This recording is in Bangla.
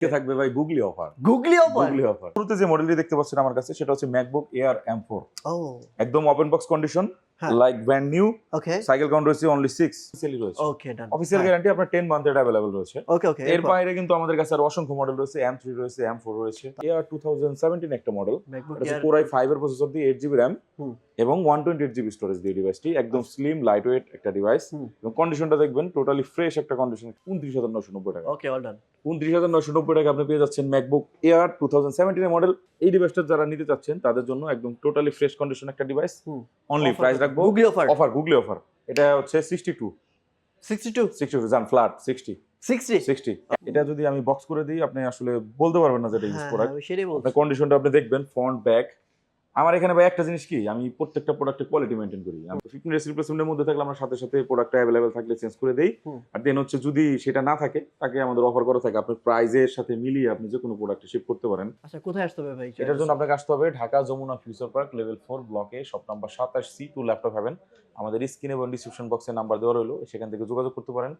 থাকবে ভাই গুগলি অফার। গুগলি অফার। গুগলি অফার। শুরুতে যে মডেলটি দেখতে পাচ্ছেন আমার কাছে সেটা হচ্ছে ম্যাকবুক এয়ার M4। ও একদম ওপেন বক্স কন্ডিশন, হ্যাঁ। Like brand new. Okay cycle count রয়েছে অনলি 6 অফিসিয়ালি রয়েছে। ওকে ডান। অফিসিয়াল গ্যারান্টি আপনার 10 মান্থের अवेलेबल রয়েছে। ওকে ওকে এর বাইরে কিন্তু আমাদের কাছে আরো অসংখ্য মডেল রয়েছে, M3 রয়েছে, M4 রয়েছে। এয়ার 2017 একটা মডেল। ম্যাকবুক এটা হচ্ছে এয়ার Core i5 এর প্রসেসর দিয়ে 8GB RAM হুম। এবং 128GB স্টোরেজ দিয়ে ডিভাইসটি একদম স্লিম লাইট ওয়েট একটা ডিভাইস। হুম। এবং কন্ডিশনটা দেখবেন টোটালি ফ্রেশ একটা কন্ডিশন। 29990 টাকা। Okay all done. 29990 টাকা আপনি পেয়ে যাচ্ছেন ম্যাকবুক এয়ার 2017 এর মডেল। এই ডিভাইসটা যারা নিতে চাচ্ছেন তাদের জন্য একদম টোটালি ফ্রেশ কন্ডিশন একটা ডিভাইস। হুম। অনলি প্রাইস রাখবো গুগলি অফার অফার, গুগলি অফার। এটা হচ্ছে 62 62 জান ফ্ল্যাট 60 60 এটা যদি আমি বক্স করে দিই আপনি আসলে বলতে পারবেন না যে এটা ইউজ হ্যাঁ প্রোডাক্ট। আমি সেটাই বলছি। আপনার কন্ডিশনটা আপনি দেখবেন, ফ্রন্ট ব্যাক। আমার এখানে ভাই একটা জিনিস কি, আমি প্রত্যেকটা প্রোডাক্টের কোয়ালিটি মেইনটেইন করি। আমি 15 ডেজ রিপ্লেসমেন্টের মধ্যে থাকলে আমরা সাথে সাথে প্রোডাক্টটা अवेलेबल থাকলে চেঞ্জ করে দেই। হুম। আর দেন হচ্ছে যদি সেটা না থাকে তাকে আমাদের অফার করা থাকে, আপনার প্রাইজের সাথে মিলিয়ে আপনি যে কোনো প্রোডাক্ট শিপ করতে পারেন। আচ্ছা কোথায় আসতে হবে ভাই? এটার জন্য আপনাকে আসতে হবে Dhaka Jamuna future park level 4 ব্লকে shop number 27C2 laptop heaven. আমাদের স্ক্রিন এবং ডিসক্রিপশন বক্সে নাম্বার দেওয়া রইলো, সেখান থেকে যোগাযোগ করতে পারেন।